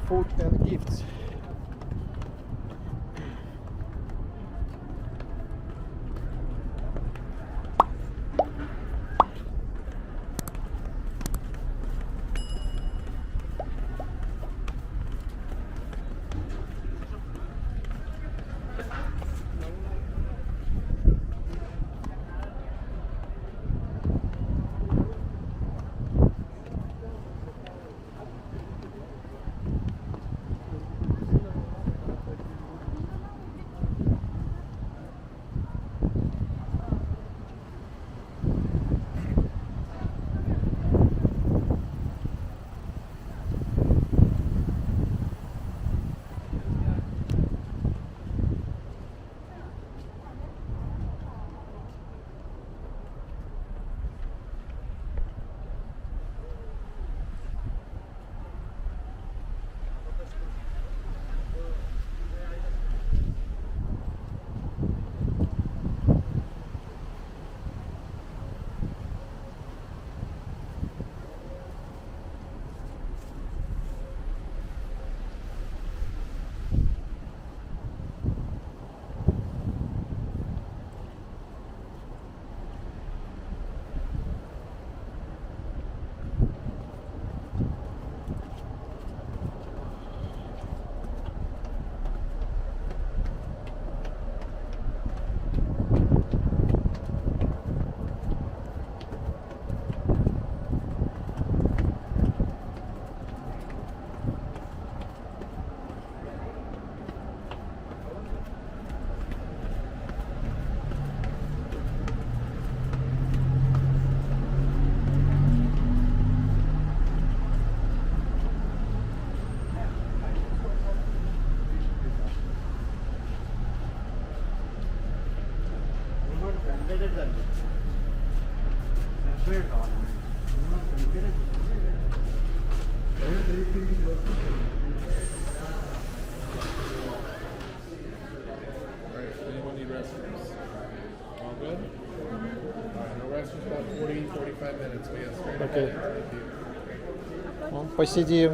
food and gifts. Anyone need restrooms? All good? Alright, no restrooms about 40-45 minutes. We have straight Okay. ahead. Thank you. Ну, посидим.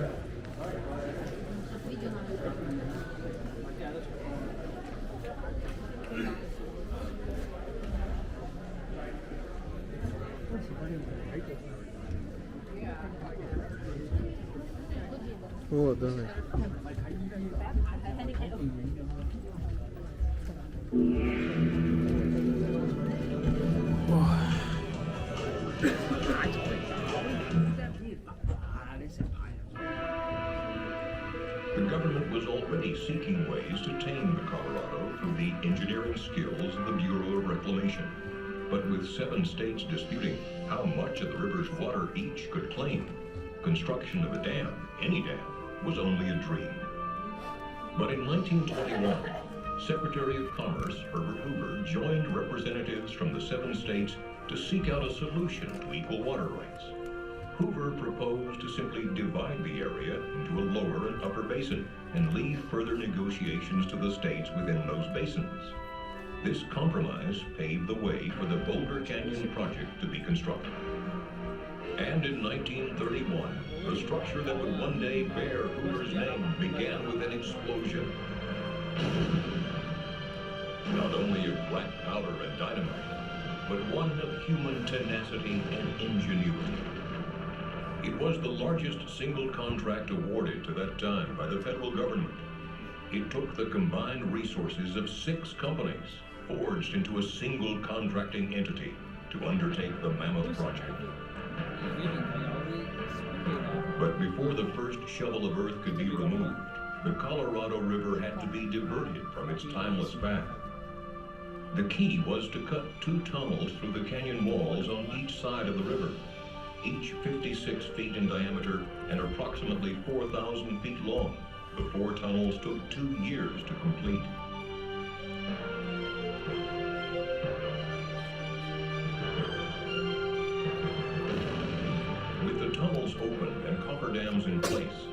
Вот, давай. The government was already seeking ways to tame the Colorado through the engineering skills of the Bureau of Reclamation. But with 7 states disputing how much of the river's water each could claim, construction of a dam, any dam, was only a dream. But in 1921, Secretary of Commerce Herbert Hoover joined representatives from the 7 states to seek out a solution to equal water rights. Hoover proposed to simply divide the area into a lower and upper basin and leave further negotiations to the states within those basins. This compromise paved the way for the Boulder Canyon project to be constructed. And in 1931, the structure that would one day bear Hoover's name began with an explosion. Not only of black powder and dynamite, but one of human tenacity and ingenuity. It was the largest single contract awarded to that time by the federal government. It took the combined resources of 6 companies, forged into a single contracting entity, to undertake the mammoth project. But before the first shovel of earth could be removed, the Colorado River had to be diverted from its timeless path. The key was to cut 2 tunnels through the canyon walls on each side of the river, each 56 feet in diameter and approximately 4,000 feet long. The 4 tunnels took 2 years to complete. With the tunnels open and cofferdams in place,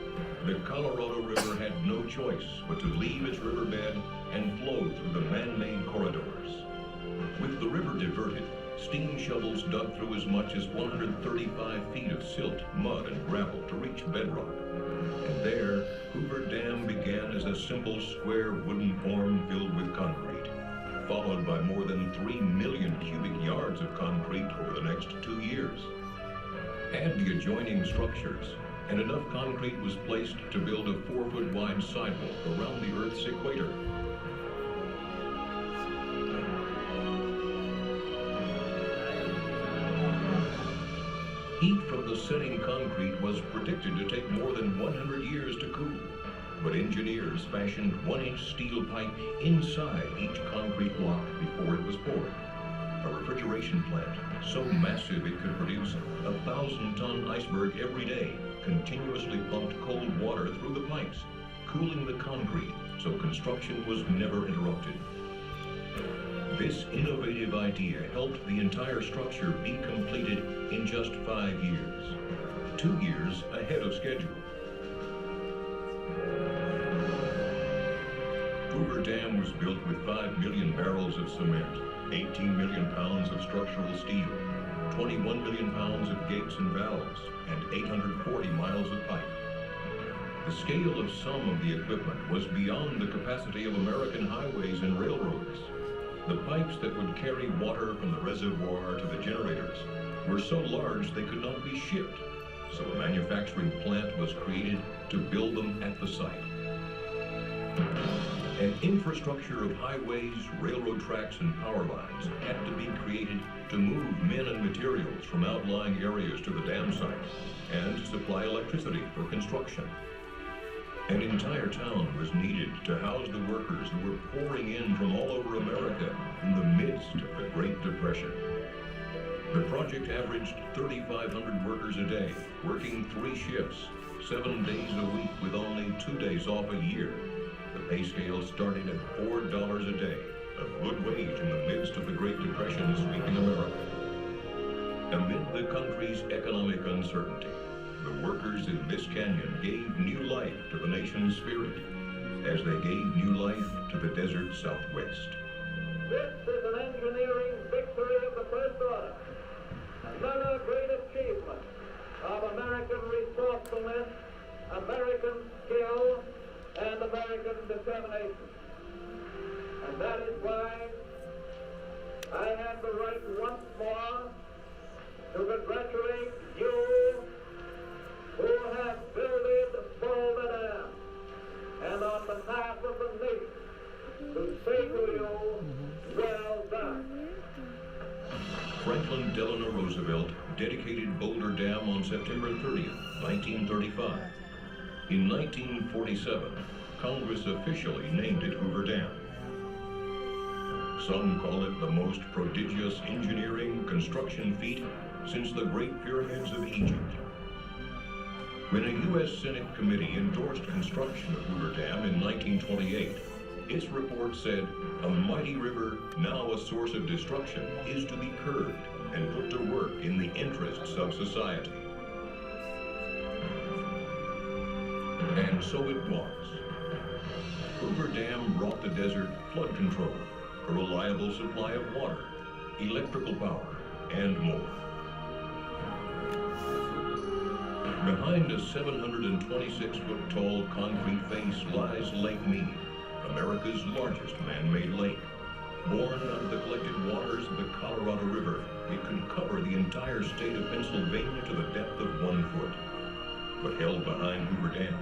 the Colorado River had no choice but to leave its riverbed and flow through the man-made corridors. With the river diverted, steam shovels dug through as much as 135 feet of silt, mud, and gravel to reach bedrock. And there, Hoover Dam began as a simple square wooden form filled with concrete, followed by more than 3 million cubic yards of concrete over the next 2 years. Add the adjoining structures, and enough concrete was placed to build a 4-foot wide sidewalk around the Earth's equator. Heat from the setting concrete was predicted to take more than 100 years to cool, but engineers fashioned 1-inch steel pipe inside each concrete block before it was poured. A refrigeration plant so massive it could produce a 1,000-ton iceberg every day continuously pumped cold water through the pipes, cooling the concrete so construction was never interrupted. This innovative idea helped the entire structure be completed in just 5 years, 2 years ahead of schedule. Hoover Dam was built with 5 million barrels of cement, 18 million pounds of structural steel, 21 million pounds of gates and valves, and 840 miles of pipe. The scale of some of the equipment was beyond the capacity of American highways and railroads. The pipes that would carry water from the reservoir to the generators were so large they could not be shipped, so a manufacturing plant was created to build them at the site. An infrastructure of highways, railroad tracks, and power lines had to be created to move men and materials from outlying areas to the dam site and to supply electricity for construction. An entire town was needed to house the workers who were pouring in from all over America in the midst of the Great Depression. The project averaged 3,500 workers a day, working 3 shifts, 7 days a week with only 2 days off a year. The pay scale started at $4 a day, a good wage in the midst of the Great Depression sweeping America. Amid the country's economic uncertainty, the workers in this canyon gave new life to the nation's spirit, as they gave new life to the desert Southwest. This is an engineering victory of the first order, another great achievement of American resourcefulness, American skill, and American determination. And that is why I have the right once more to congratulate you who have builded Boulder Dam, and on behalf of the nation, to say to you, well done. Franklin Delano Roosevelt dedicated Boulder Dam on September 30th, 1935. In 1947, Congress officially named it Hoover Dam. Some call it the most prodigious engineering construction feat since the Great Pyramids of Egypt. When a U.S. Senate committee endorsed construction of Hoover Dam in 1928, its report said, "A mighty river, now a source of destruction, is to be curbed and put to work in the interests of society." And so it was. Hoover Dam brought the desert flood control, a reliable supply of water, electrical power, and more. Behind a 726-foot-tall concrete face lies Lake Mead, America's largest man-made lake. Born out of the collected waters of the Colorado River, it could cover the entire state of Pennsylvania to the depth of 1 foot. But held behind Hoover Dam,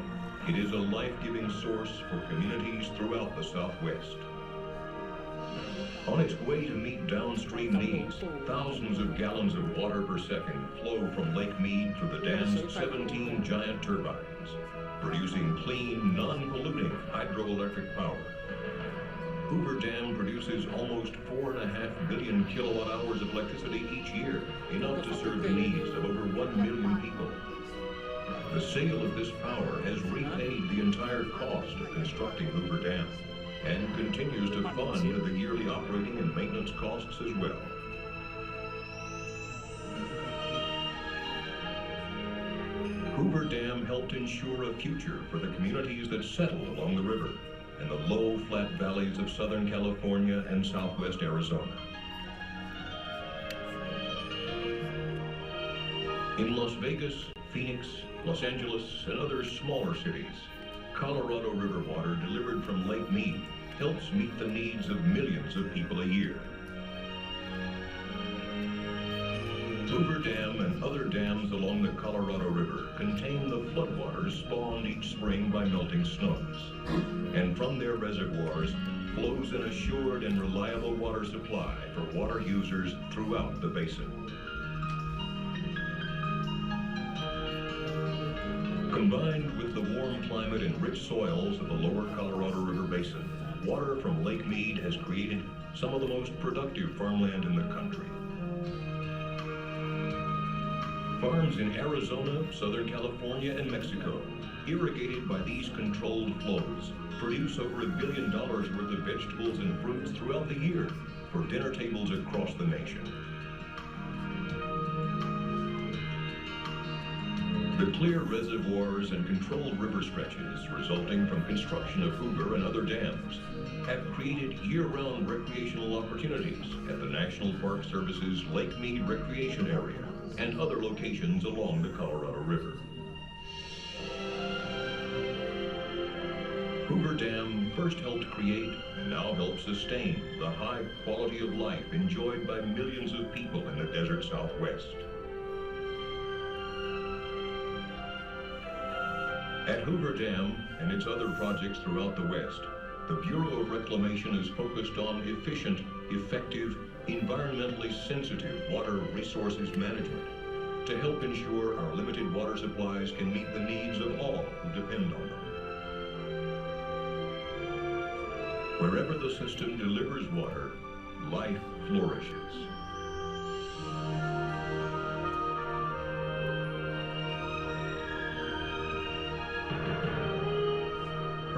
it is a life-giving source for communities throughout the Southwest. On its way to meet downstream needs, thousands of gallons of water per second flow from Lake Mead through the dam's 17 giant turbines, producing clean, non-polluting hydroelectric power. Hoover Dam produces almost 4.5 billion kilowatt hours of electricity each year, enough to serve the needs of over 1 million people. The sale of this power has repaid the entire cost of constructing Hoover Dam, and continues to fund the yearly operating and maintenance costs as well. Hoover Dam helped ensure a future for the communities that settle along the river and the low, flat valleys of Southern California and Southwest Arizona. In Las Vegas, Phoenix, Los Angeles, and other smaller cities, Colorado River water delivered from Lake Mead helps meet the needs of millions of people a year. Hoover Dam and other dams along the Colorado River contain the floodwaters spawned each spring by melting snows, and from their reservoirs flows an assured and reliable water supply for water users throughout the basin. Combined with the warm climate and rich soils of the lower Colorado River basin, water from Lake Mead has created some of the most productive farmland in the country. Farms in Arizona, Southern California, and Mexico, irrigated by these controlled flows, produce over $1 billion worth of vegetables and fruits throughout the year for dinner tables across the nation. The clear reservoirs and controlled river stretches resulting from construction of Hoover and other dams have created year-round recreational opportunities at the National Park Service's Lake Mead Recreation Area and other locations along the Colorado River. Hoover Dam first helped create and now helps sustain the high quality of life enjoyed by millions of people in the desert Southwest. At Hoover Dam and its other projects throughout the West, the Bureau of Reclamation is focused on efficient, effective, environmentally sensitive water resources management to help ensure our limited water supplies can meet the needs of all who depend on them. Wherever the system delivers water, life flourishes.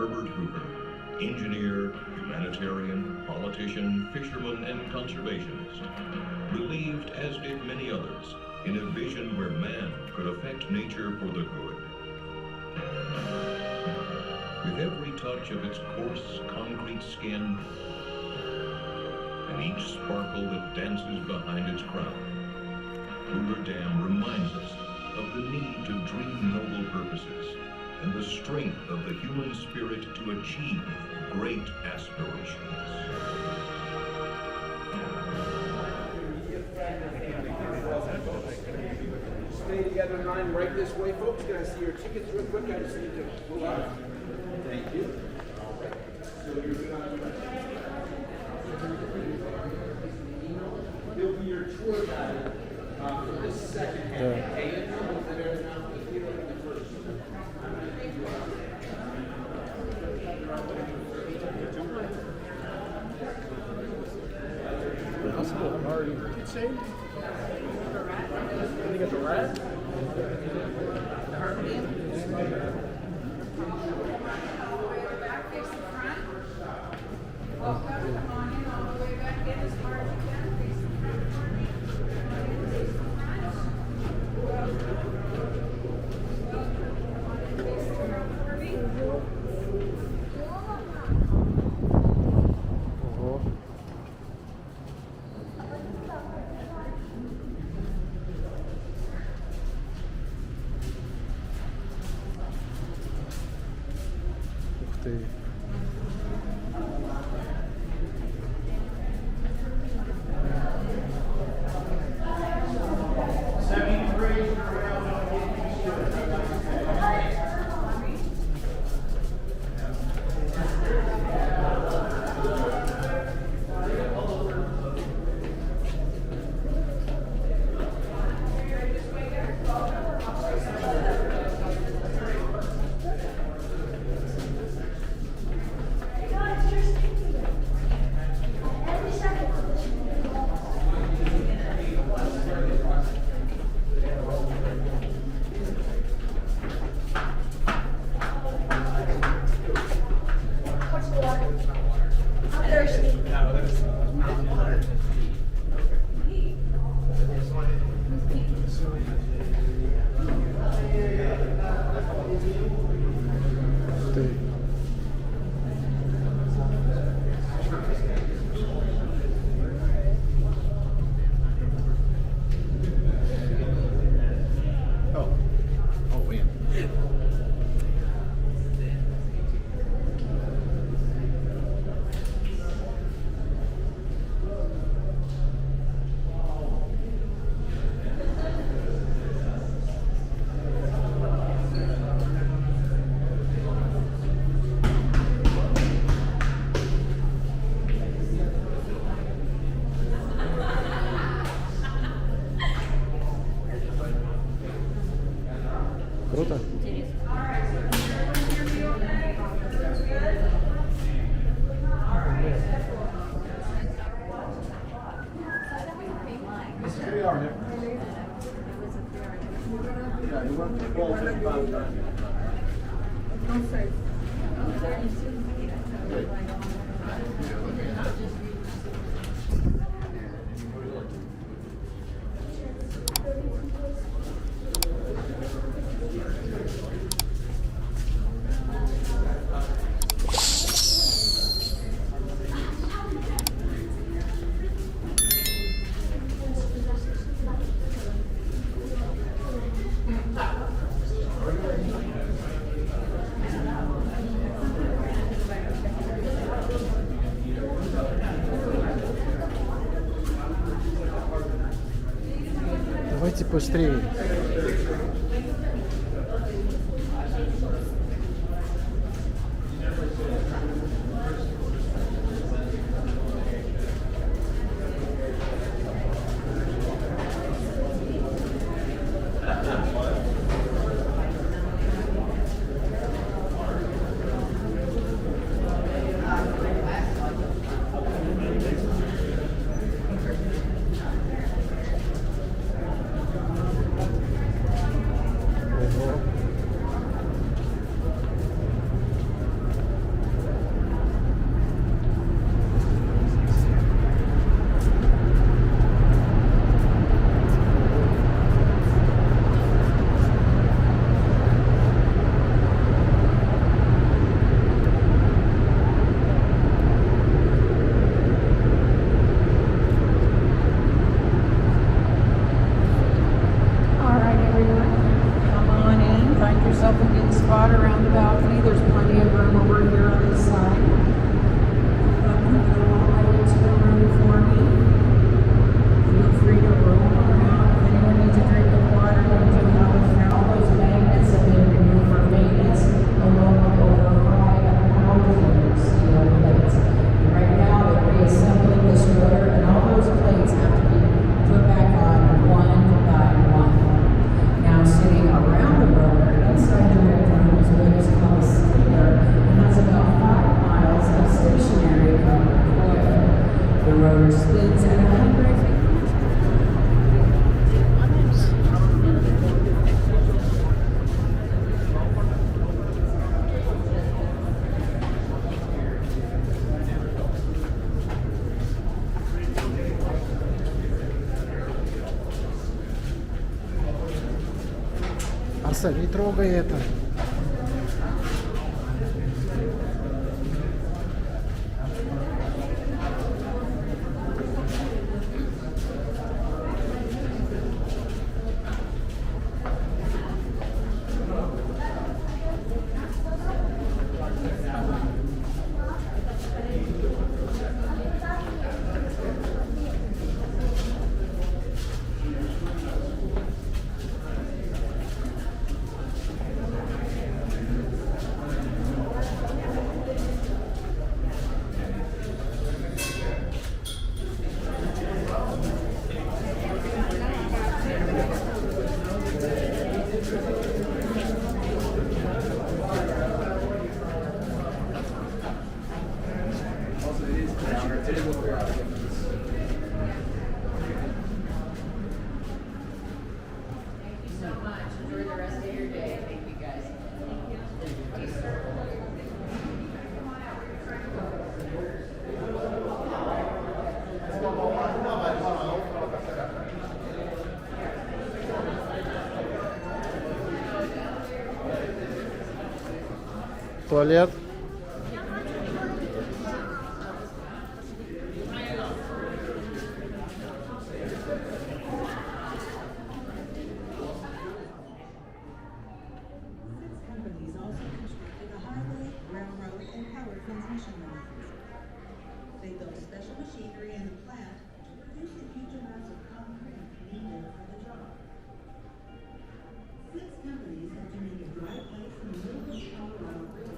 Herbert Hoover, engineer, humanitarian, politician, fisherman, and conservationist, believed, as did many others, in a vision where man could affect nature for the good. With every touch of its coarse, concrete skin, and each sparkle that dances behind its crown, Hoover Dam reminds us of the need to dream noble purposes and the strength of the human spirit to achieve great aspirations. Stay together in line right this way, folks. Can I see your tickets real quick? I just need to pull out. Thank you. So you're going he'll be your tour guide for this second half. And there's now the theater in the first. That's a little hard. What'd you say? You got the rat? The harmony? Ух ты. Круто. Давайте быстрее. Ого. All right, everyone, come on in, find yourself a good spot around the balcony. There's plenty of room over here on this side. Move it all right into the room for me. Feel free to roam around. If anyone needs a drink of water, we do have a fountain. All those magnets have been removed for maintenance, along with over 5,000 steel plates. And right now, they're reassembling this rotor, and all those plates have to be put back on one by one. Now, sitting around the rotor inside the room is what is called a spinner, and has about 5 miles of stationary copper coil. The rotor spins at 100 feet. Арсен, не трогай это. Туалет. Companies also constructed a highway, railroad, and power transmission lines. They built special machinery in the plant to produce the huge amounts of concrete needed for the job. 6 companies had to make a dry place in the middle of the Colorado River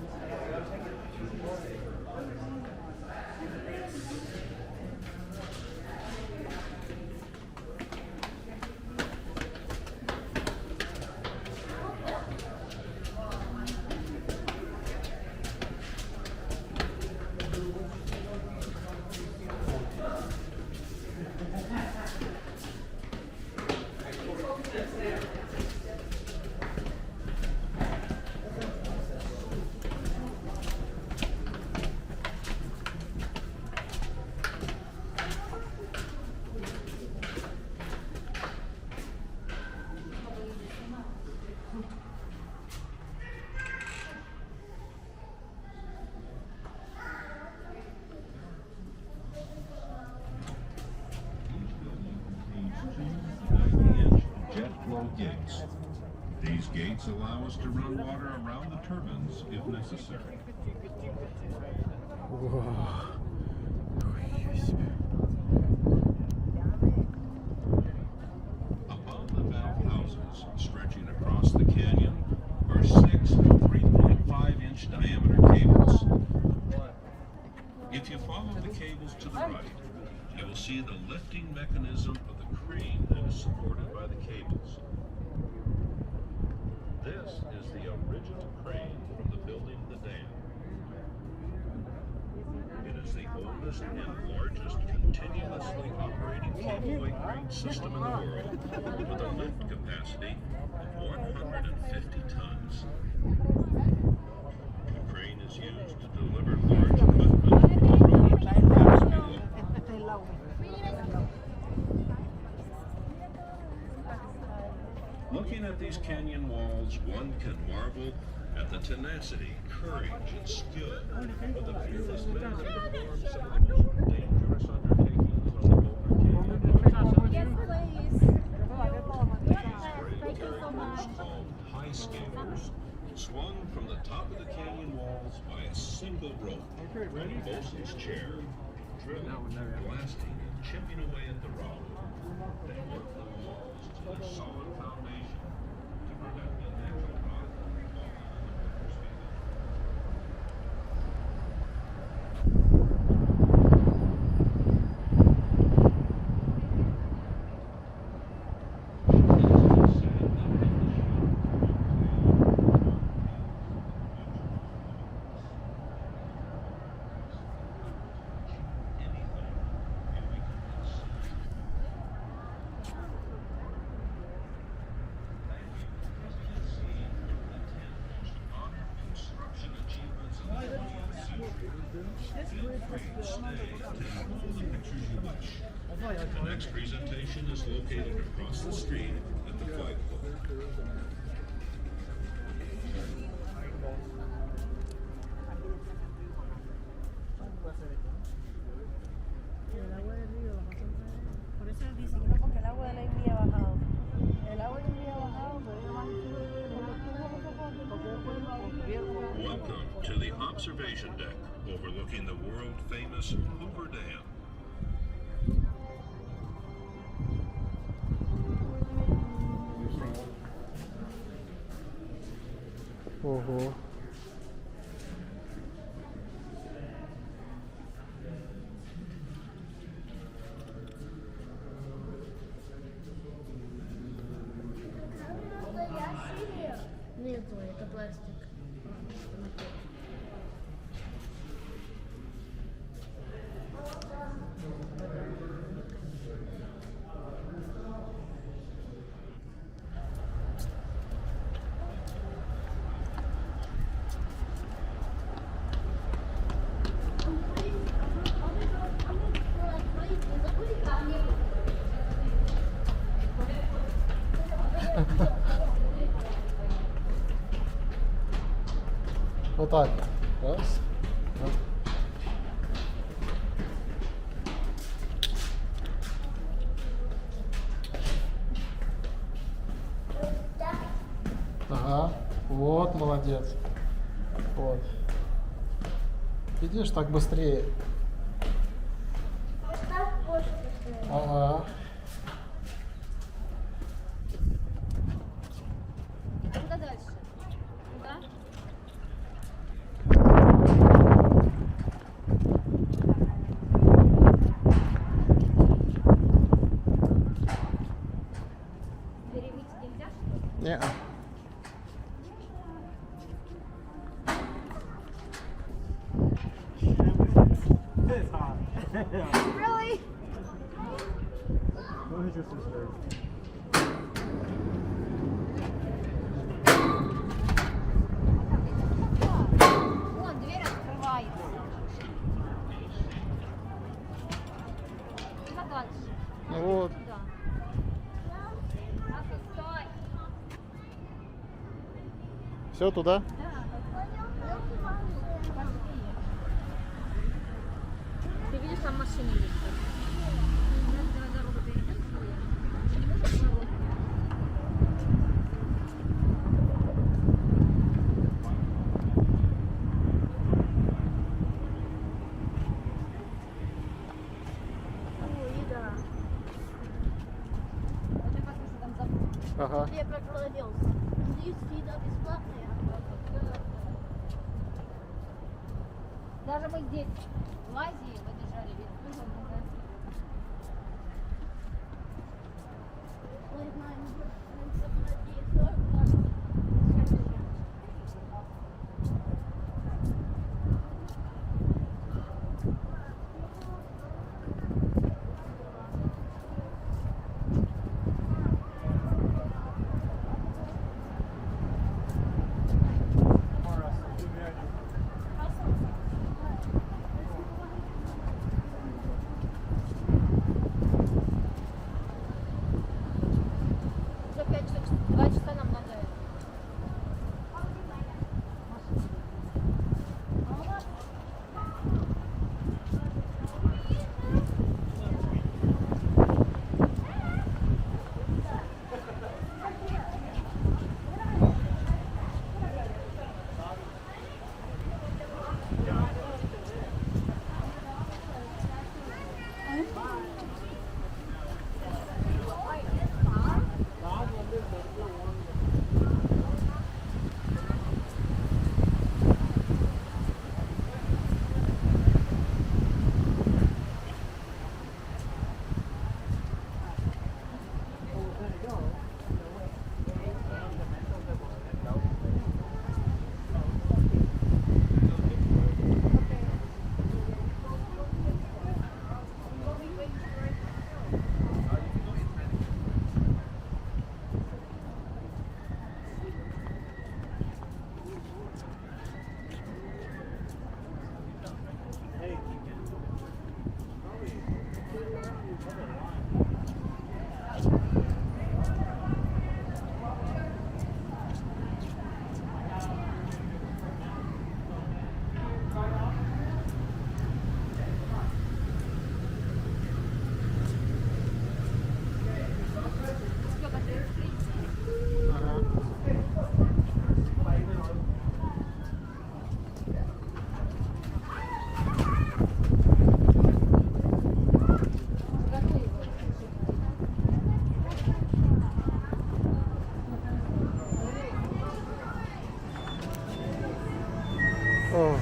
called gates. These gates allow us to run water around the turbines if necessary. Вау. Нихуя себе. Above the valve houses, stretching across the canyon, are 6 3.5-inch diameter cables. If you follow the cables to the right, you will see the lifting mechanism of the crane that is supported by the cables. This is the original crane from the building of the dam. It is the oldest and largest continuously operating cableway crane system in the world with a lift capacity of 150 tons. The crane is used to deliver large equipment from the road to the racks below. Looking at these canyon walls, one can marvel at the tenacity, courage, and skill of the fearless men that perform some of the most dangerous undertakings on the Boulder Canyon. These brave characters, called high scalers, swung from the top of the canyon walls by a single rope, and bosun's chair, drilling, blasting, and chipping away at the rock. They worked the walls to a solid foundation to prevent the natural rock from falling on the first feet. The next presentation is located across the street at the flagpole. El agua del río lo pasó otra vez. Por eso él dice que no, porque el agua de la India ha bajado. El agua de la India ha bajado, pero ella baja porque después lo cubierto. Welcome to the observation deck overlooking the world-famous Hoover Dam. Ого. Нету, это пластик. Вот так. Раз. Ага. Вот, молодец. Вот. Видишь, так быстрее. Ага. Куда дальше? Куда? Перемыть нельзя, что ли? Не. Really? Вон, дверь открывается. Куда дальше? Ну вот. Куда? Стой. Все туда? Да. Ты видишь, там машины есть. Дорогу перейдем. Ага. Я проголодился. Здесь еда бесплатная. Даже мы здесь, в Азии, выдержали вид. За 2 часа нам надо. О.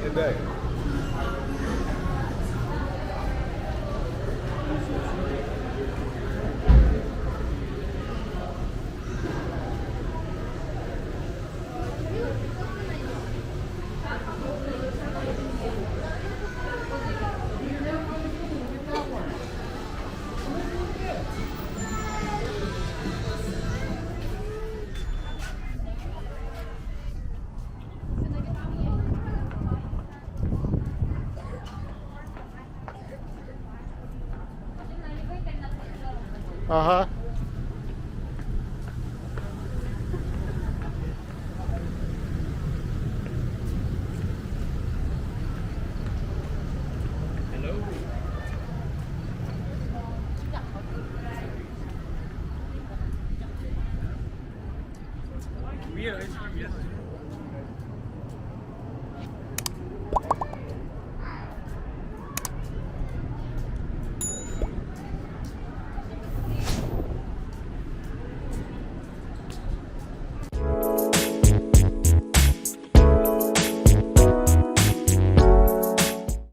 Get back. Ага. We have ice cream, yes.